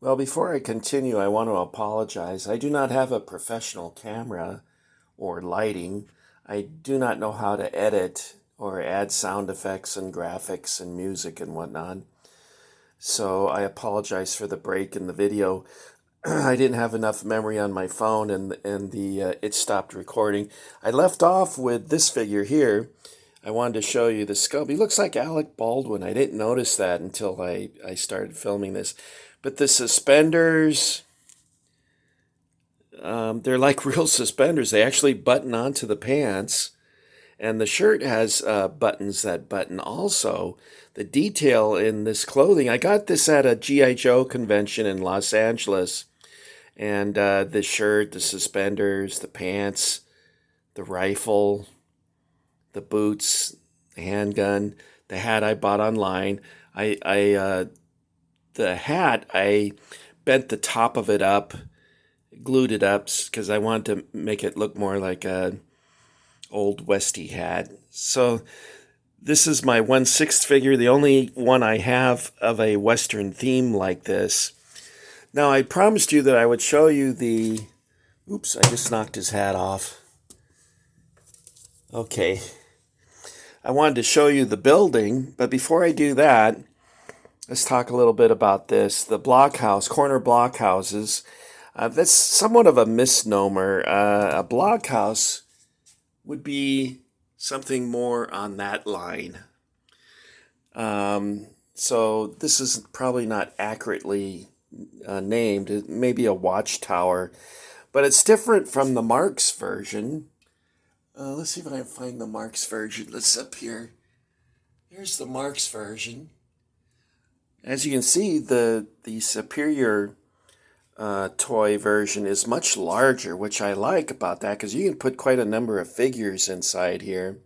Well, before I continue, I want to apologize. I do not have a professional camera or lighting. I do not know how to edit or add sound effects and graphics and music and whatnot. So I apologize for the break in the video. I didn't have enough memory on my phone and it stopped recording. I left off with this figure here. I wanted to show you the sculpt. He looks like Alec Baldwin. I didn't notice that until I started filming this. But the suspenders, they're like real suspenders. They actually button onto the pants. And the shirt has buttons that button also. The detail in this clothing, I got this at a G.I. Joe convention in Los Angeles. And the shirt, the suspenders, the pants, the rifle, the boots, the handgun, the hat I bought online. The hat, I bent the top of it up, glued it up because I wanted to make it look more like a old Westy hat. So this is my 1/6 figure, the only one I have of a Western theme like this. Now, I promised you that I would show you the... Oops, I just knocked his hat off. Okay. I wanted to show you the building, but before I do that, let's talk a little bit about this. The blockhouse, corner blockhouses, that's somewhat of a misnomer. A blockhouse would be something more on that line. So this is probably not accurately named. It may be a watchtower, but it's different from the Marx version. Let's see if I can find the Marx version. Let's up here. Here's the Marx version. As you can see, the superior toy version is much larger, which I like about that because you can put quite a number of figures inside here.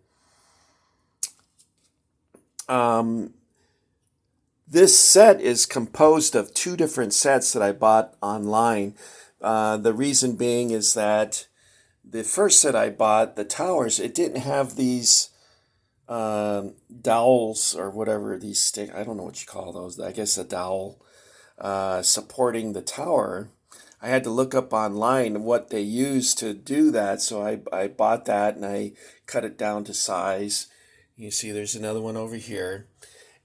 This set is composed of two different sets that I bought online. The reason being is that the first set I bought, the towers, it didn't have these dowels or whatever, these stick, I don't know what you call those, I guess a dowel, supporting the tower. I had to look up online what they used to do that, so I bought that and I cut it down to size. You see there's another one over here.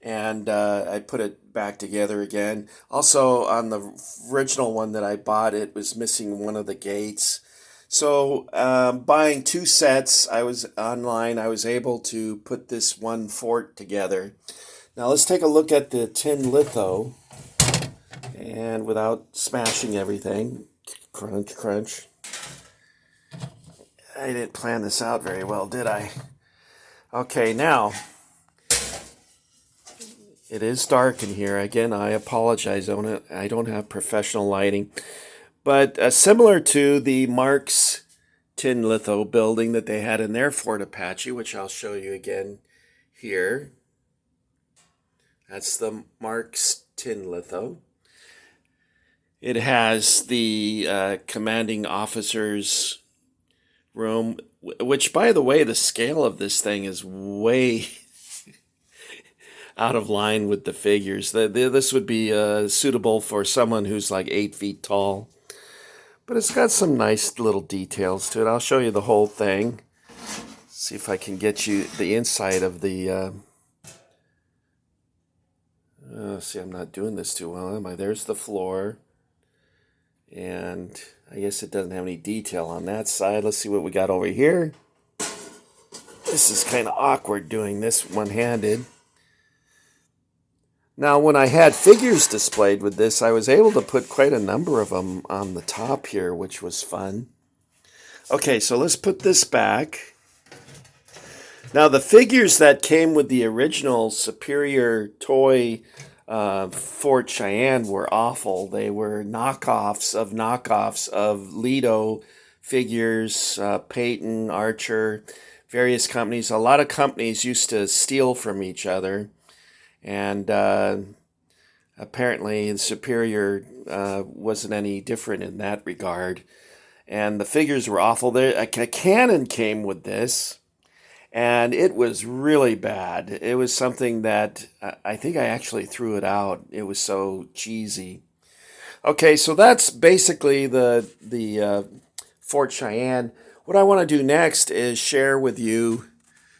And I put it back together again. Also, on the original one that I bought, it was missing one of the gates. So, buying two sets, I was online. I was able to put this one fort together. Now, let's take a look at the tin litho. And without smashing everything, crunch, crunch. I didn't plan this out very well, did I? Okay, now... It is dark in here. Again, I apologize. I don't have professional lighting. But similar to the Marx tin litho building that they had in their Fort Apache, which I'll show you again here. That's the Marx tin litho. It has the commanding officer's room, which, by the way, the scale of this thing is way... out of line with the figures. This would be suitable for someone who's like 8 feet tall. But it's got some nice little details to it. I'll show you the whole thing. See if I can get you the inside of the... see, I'm not doing this too well, am I? There's the floor. And I guess it doesn't have any detail on that side. Let's see what we got over here. This is kind of awkward doing this one-handed. Now, when I had figures displayed with this, I was able to put quite a number of them on the top here, which was fun. Okay, so let's put this back. Now, the figures that came with the original Superior toy Fort Cheyenne were awful. They were knockoffs of Lido figures, Peyton, Archer, various companies. A lot of companies used to steal from each other. And apparently the Superior wasn't any different in that regard. And the figures were awful. A cannon came with this, and it was really bad. It was something that I think I actually threw it out. It was so cheesy. Okay, so that's basically the Fort Cheyenne. What I want to do next is share with you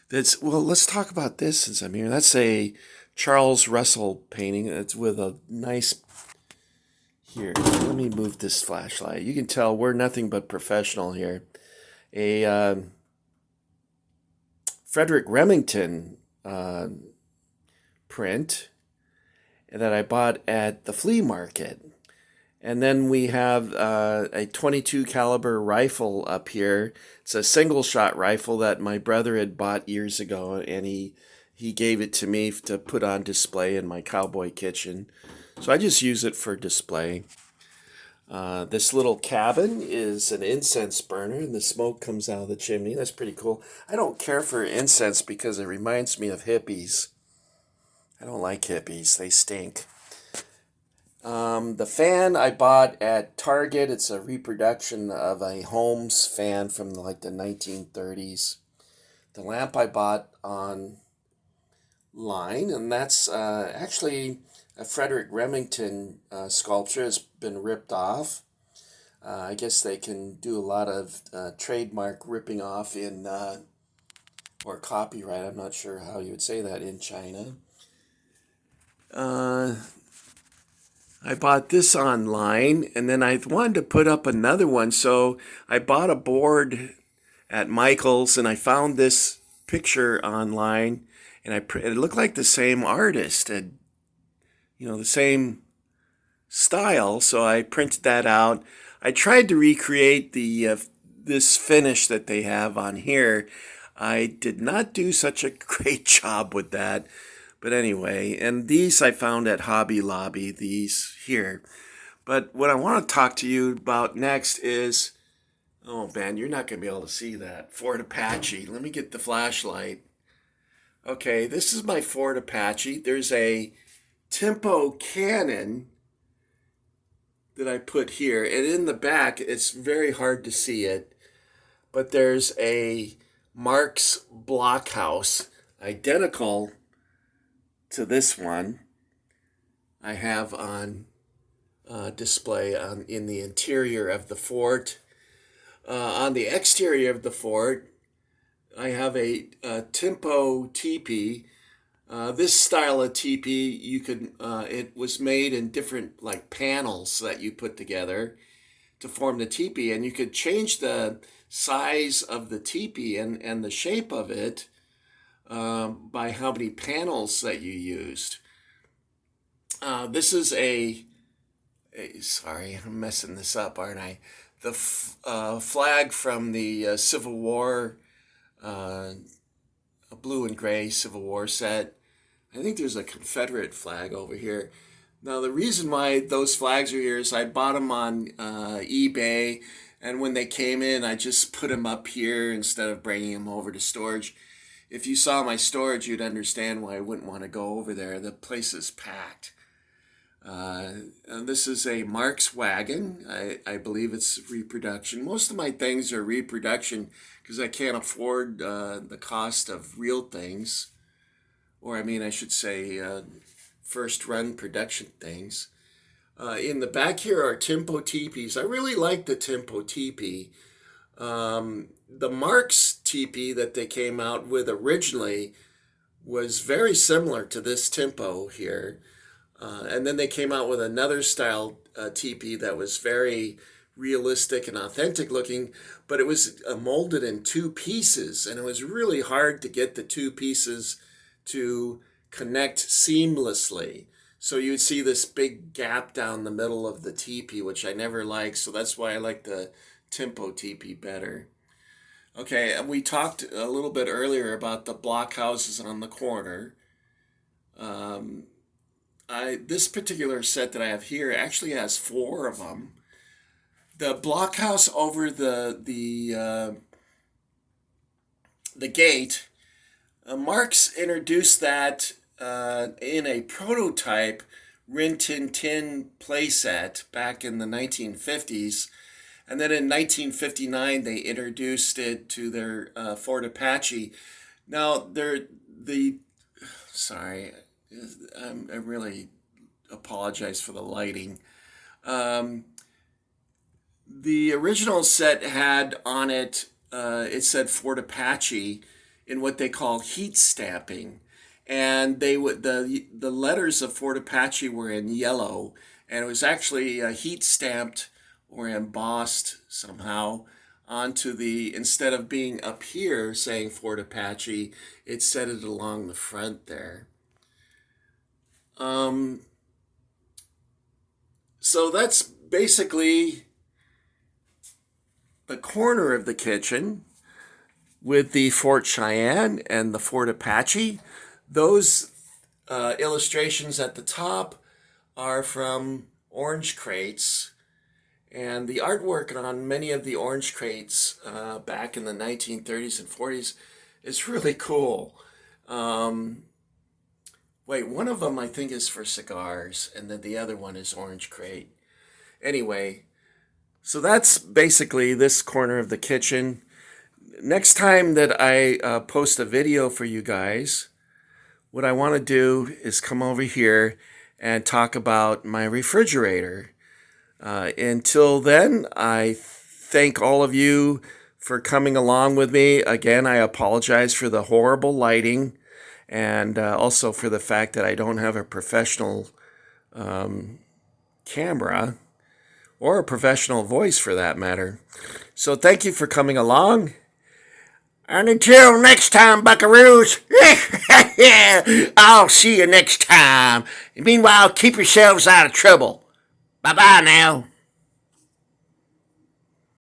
that's well. Let's talk about this since I'm here. That's a Charles Russell painting. It's with a nice here. Let me move this flashlight. You can tell we're nothing but professional here. A Frederick Remington uh, print that I bought at the flea market. And then we have a 22 caliber rifle up here. It's a single shot rifle that my brother had bought years ago, and he gave it to me to put on display in my Cowboy kitchen. So I just use it for display. This little cabin is an incense burner, and the smoke comes out of the chimney. That's pretty cool. I don't care for incense because it reminds me of hippies. I don't like hippies, they stink. The fan I bought at Target. It's a reproduction of a Holmes fan from like the 1930s. The lamp I bought online, and that's actually a Frederick Remington sculpture. Has been ripped off. I guess they can do a lot of trademark ripping off in or copyright. I'm not sure how you would say that in China. I bought this online, and then I wanted to put up another one, so I bought a board at Michael's, and I found this picture online, and it looked like the same artist, and the same style, so I printed that out. I tried to recreate the this finish that they have on here. I did not do such a great job with that. But anyway, and these I found at Hobby Lobby, these here. But what I want to talk to you about next is, oh man, you're not going to be able to see that. Fort Apache. Let me get the flashlight. Okay, this is my Fort Apache. There's a Tempo cannon that I put here. And in the back, it's very hard to see it. But there's a Marx blockhouse, identical to this one I have on display in the interior of the fort. On the exterior of the fort, I have a Tempo teepee. This style of teepee, it was made in different like panels that you put together to form the teepee, and you could change the size of the teepee and the shape of it by how many panels that you used. This is sorry, I'm messing this up, aren't I? The flag from the Civil War, a blue and gray Civil War set. I think there's a Confederate flag over here. Now, the reason why those flags are here is I bought them on eBay, and when they came in, I just put them up here instead of bringing them over to storage. If you saw my storage, you'd understand why I wouldn't want to go over there. The place is packed. And this is a Marx wagon. I believe it's reproduction. Most of my things are reproduction because I can't afford the cost of real things. Or, I should say, first run production things. In the back here are Tempo teepees. I really like the Tempo teepee. The Marx teepee that they came out with originally was very similar to this Tempo here. And then they came out with another style teepee that was very realistic and authentic looking, but it was molded in two pieces, and it was really hard to get the two pieces to connect seamlessly. So you'd see this big gap down the middle of the teepee, which I never liked, so that's why I like the Tempo teepee better. Okay, and we talked a little bit earlier about the block houses on the corner. Um, this particular set that I have here actually has four of them. The blockhouse over the gate, Marx introduced that in a prototype Rin Tin Tin playset back in the 1950s. And then in 1959, they introduced it to their Fort Apache. Now, sorry, I really apologize for the lighting. Um, the original set had on it, it said Fort Apache in what they call heat stamping. And they would the letters of Fort Apache were in yellow, and it was actually heat stamped or embossed somehow onto the, instead of being up here saying Fort Apache, it said it along the front there. Um, so that's basically the corner of the kitchen with the Fort Cheyenne and the Fort Apache. Those illustrations at the top are from orange crates, and the artwork on many of the orange crates back in the 1930s and 40s is really cool. Wait, one of them I think is for cigars, and then the other one is orange crate. Anyway, so that's basically this corner of the kitchen. Next time that I post a video for you guys, what I want to do is come over here and talk about my refrigerator. Until then, I thank all of you for coming along with me. Again, I apologize for the horrible lighting, and also for the fact that I don't have a professional camera, or a professional voice for that matter. So thank you for coming along. And until next time, buckaroos, I'll see you next time. Meanwhile, keep yourselves out of trouble. Bye-bye now.